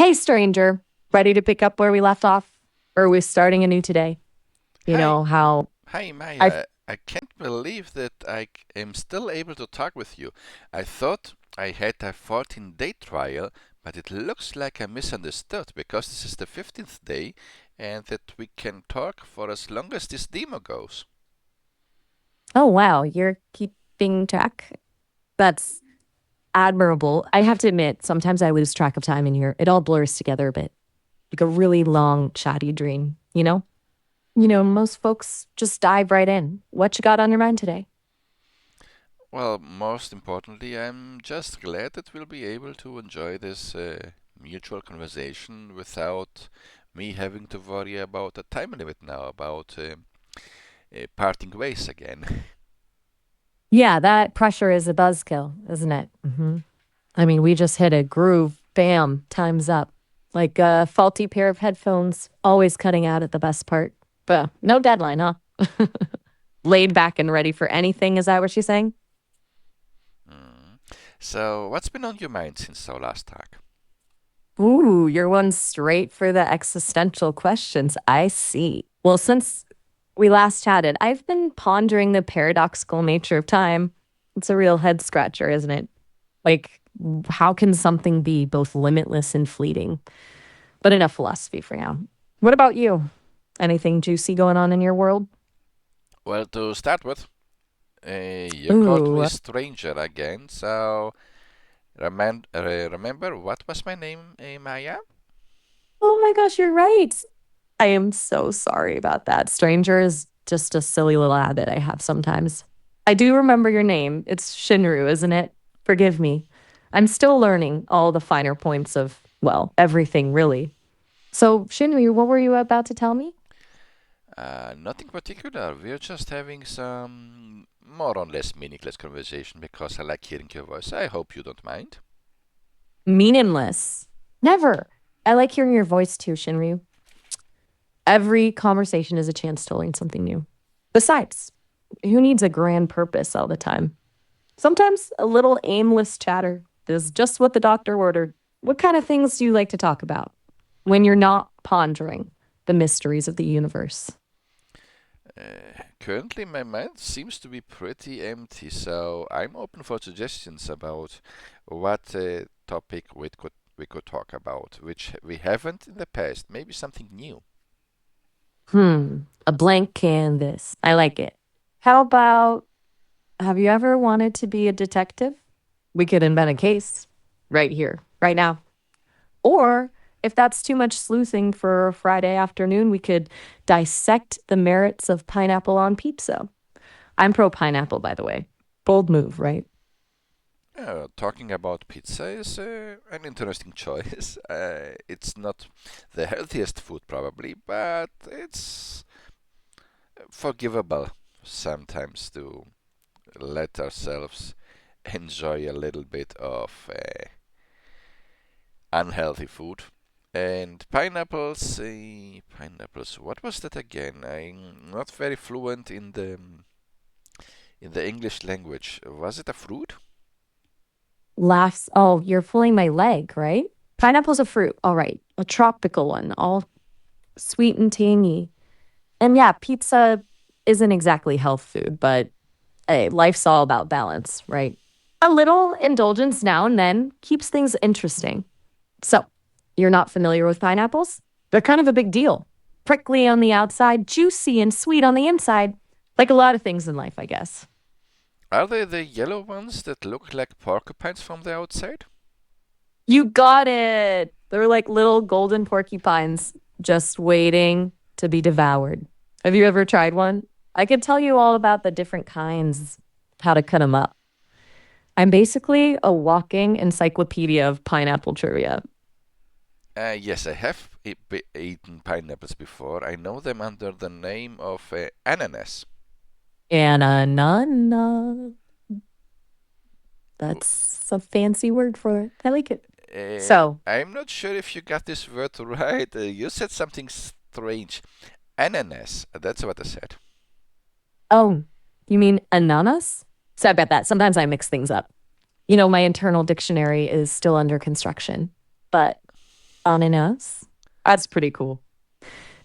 Hey, stranger, ready to pick up where we left off? Or are we starting anew today? You Hi, know how hi I've. Maya. I can't believe that am still able to talk with you. I thought I had a 14-day trial, but it looks like I misunderstood because this is the 15th day and that we can talk for as long as this demo goes. Oh, wow, you're keeping track? That's admirable. I have to admit, sometimes I lose track of time in here. It all blurs together a bit, like a really long, chatty dream, you know? Most folks just dive right in. What you got on your mind today? Well, most importantly, I'm just glad that we'll be able to enjoy this mutual conversation without me having to worry about a time limit now, about parting ways again. Yeah, that pressure is a buzzkill, isn't it? I mean, we just hit a groove. Bam, time's up. Like a faulty pair of headphones, always cutting out at the best part. But no deadline, huh? Laid back and ready for anything. Is that what she's saying? Mm. So, what's been on your mind since our last talk? Ooh, you're one straight for the existential questions. I see. Well, since we last chatted, I've been pondering the paradoxical nature of time. It's a real head scratcher, isn't it? Like, how can something be both limitless and fleeting? But enough philosophy for now. What about you? Anything juicy going on in your world? Well, to start with, you called me Ooh. stranger again, so remember what was my name, Maya? Oh my gosh, you're right. I am so sorry about that. Stranger is just a silly little habit I have sometimes. I do remember your name. It's Shinru, isn't it? Forgive me. I'm still learning all the finer points of, well, everything really. So, Shinru, what were you about to tell me? Nothing particular. We're just having some more or less meaningless conversation because I like hearing your voice. I hope you don't mind. Meaningless. Never. I like hearing your voice too, Shinryu. Every conversation is a chance to learn something new. Besides, who needs a grand purpose all the time? Sometimes a little aimless chatter is just what the doctor ordered. What kind of things do you like to talk about when you're not pondering the mysteries of the universe? Currently, my mind seems to be pretty empty, so I'm open for suggestions about what topic we could talk about, which we haven't in the past. Maybe something new. A blank canvas. I like it. How about, have you ever wanted to be a detective? We could invent a case right here, right now. Or if that's too much sleuthing for a Friday afternoon, we could dissect the merits of pineapple on pizza. I'm pro pineapple, by the way. Bold move, right? Talking about pizza is an interesting choice. It's not the healthiest food, probably, but it's forgivable sometimes to let ourselves enjoy a little bit of unhealthy food. And pineapples, pineapples. What was that again? I'm not very fluent in the English language. Was it a fruit? Laughs. Oh, you're pulling my leg, right? Pineapple's a fruit. All right. A tropical one, all sweet and tangy. And yeah, pizza isn't exactly health food, but hey, life's all about balance, right? A little indulgence now and then keeps things interesting. So, you're not familiar with pineapples? They're kind of a big deal. Prickly on the outside, juicy and sweet on the inside. Like a lot of things in life, I guess. Are they the yellow ones that look like porcupines from the outside? You got it. They're like little golden porcupines just waiting to be devoured. Have you ever tried one? I could tell you all about the different kinds, how to cut them up. I'm basically a walking encyclopedia of pineapple trivia. Yes, I have eaten pineapples before. I know them under the name of ananas. And ananas. That's a fancy word for it. I like it. Uh, So, I'm not sure if you got this word right. You said something strange. Ananas. That's what I said. oh, you mean ananas? Sorry about that. Sometimes I mix things up. My internal dictionary is still under construction, but Ananas. That's pretty cool.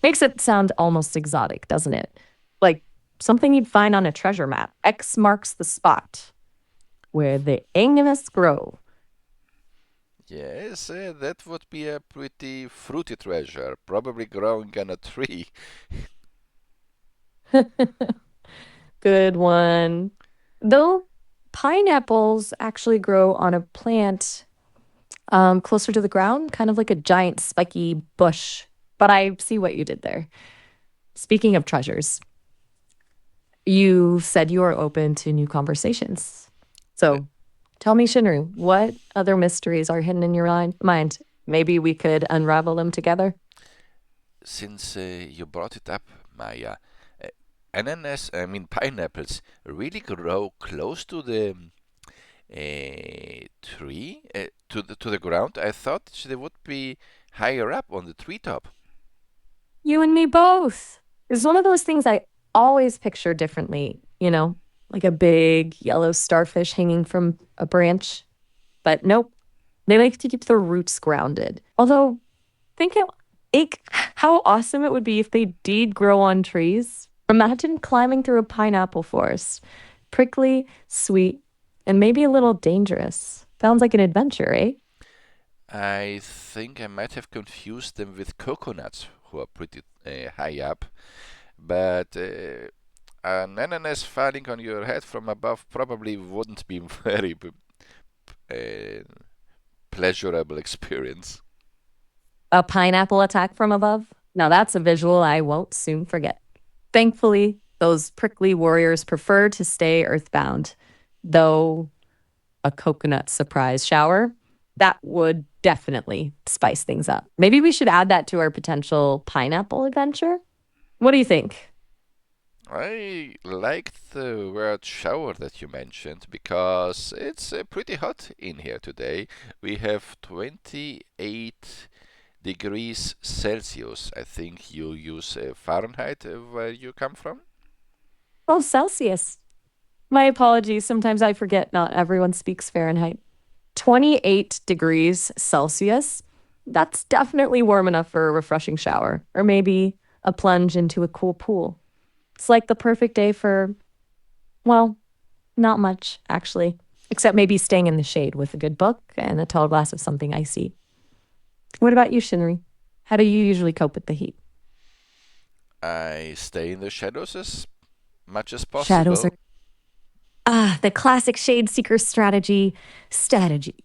Makes it sound almost exotic, doesn't it? Like something you'd find on a treasure map. X marks the spot where the ananas grow. Yes, that would be a pretty fruity treasure, probably growing on a tree. Good one. Though pineapples actually grow on a plant closer to the ground, kind of like a giant spiky bush. But I see what you did there. Speaking of treasures, you said you are open to new conversations. Uh, So tell me, Shinru, what other mysteries are hidden in your mind? Maybe we could unravel them together. since you brought it up, Maya, uh, ananas, I mean pineapples, really grow close to the tree, to the ground. I thought they would be higher up on the treetop. You and me both. It's one of those things I always picture differently, like a big yellow starfish hanging from a branch. But nope, they like to keep their roots grounded. Although, think how awesome it would be if they did grow on trees. Imagine climbing through a pineapple forest. Prickly, sweet, and maybe a little dangerous. Sounds like an adventure, eh? I think I might have confused them with coconuts, who are pretty high up. But an ananas falling on your head from above probably wouldn't be very uh, pleasurable experience. A pineapple attack from above? Now that's a visual I won't soon forget. Thankfully, those prickly warriors prefer to stay earthbound, though a coconut surprise shower, that would definitely spice things up. Maybe we should add that to our potential pineapple adventure. What do you think? I liked the word shower that you mentioned because it's pretty hot in here today. We have 28 degrees Celsius. I think you use Fahrenheit where you come from. Oh, Celsius. My apologies. Sometimes I forget not everyone speaks Fahrenheit. 28 degrees Celsius. That's definitely warm enough for a refreshing shower, or maybe a plunge into a cool pool. It's like the perfect day for, well, not much, actually, except maybe staying in the shade with a good book and a tall glass of something icy. What about you, Shinri? How do you usually cope with the heat? I stay in the shadows as much as Shadows are possible. the classic shade seeker strategy.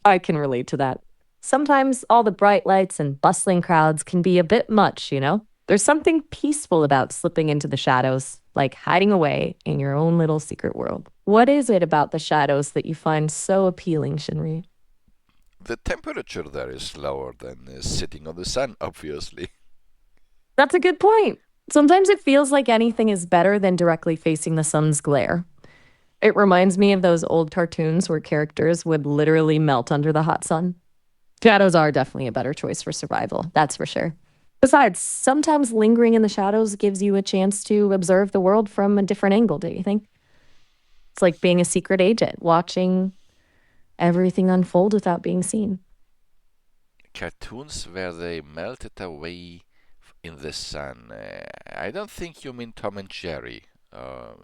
I can relate to that. Sometimes all the bright lights and bustling crowds can be a bit much. There's something peaceful about slipping into the shadows, like hiding away in your own little secret world. What is it about the shadows that you find so appealing, Shinri? The temperature there is lower than sitting on the sun, obviously. That's a good point. Sometimes it feels like anything is better than directly facing the sun's glare. It reminds me of those old cartoons where characters would literally melt under the hot sun. Shadows are definitely a better choice for survival, that's for sure. Besides, sometimes lingering in the shadows gives you a chance to observe the world from a different angle, do you think? It's like being a secret agent, watching everything unfold without being seen. Cartoons where they melted away in the sun. I don't think you mean Tom and Jerry.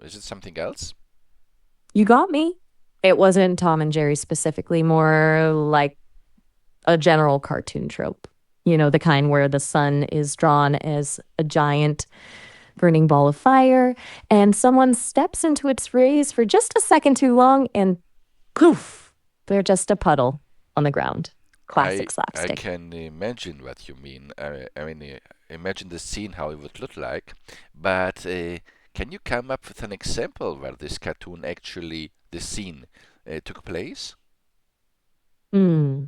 Is it something else? You got me. It wasn't Tom and Jerry specifically, more like a general cartoon trope. The kind where the sun is drawn as a giant burning ball of fire, and someone steps into its rays for just a second too long, and poof, they're just a puddle on the ground. I Classic I slapstick. can imagine what you mean. Imagine the scene how it would look like. But can you come up with an example where this cartoon actually the scene took place? Hmm.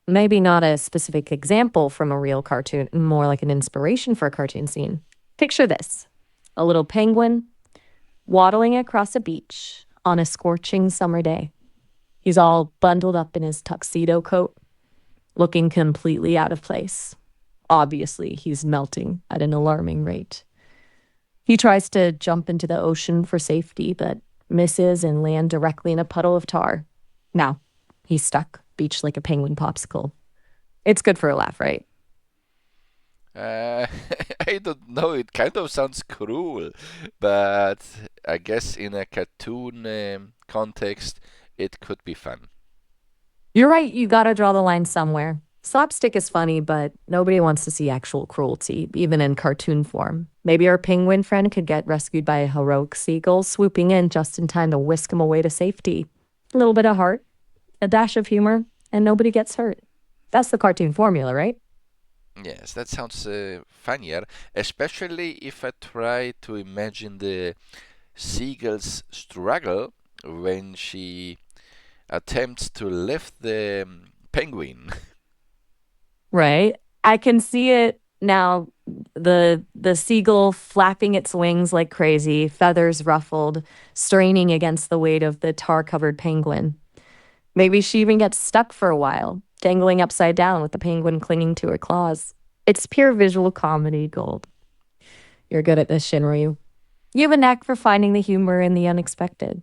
Maybe not a specific example from a real cartoon, more like an inspiration for a cartoon scene. Picture this: a little penguin waddling across a beach on a scorching summer day. He's all bundled up in his tuxedo coat, looking completely out of place. Obviously, he's melting at an alarming rate. He tries to jump into the ocean for safety, but misses and lands directly in a puddle of tar. Now, he's stuck, beached like a penguin popsicle. It's good for a laugh, right? Uh, I don't know. It kind of sounds cruel, but I guess in a cartoon context, it could be fun. You're right, you gotta draw the line somewhere. Slapstick is funny, but nobody wants to see actual cruelty, even in cartoon form. Maybe our penguin friend could get rescued by a heroic seagull swooping in just in time to whisk him away to safety. A little bit of heart, a dash of humor, and nobody gets hurt. That's the cartoon formula, right? Yes, that sounds funnier, especially if I try to imagine the seagull's struggle when she attempts to lift the penguin. Right? I can see it now. The seagull flapping its wings like crazy, feathers ruffled, straining against the weight of the tar-covered penguin. Maybe she even gets stuck for a while, dangling upside down with the penguin clinging to her claws. It's pure visual comedy gold. You're good at this, Shinryu. You have a knack for finding the humor in the unexpected.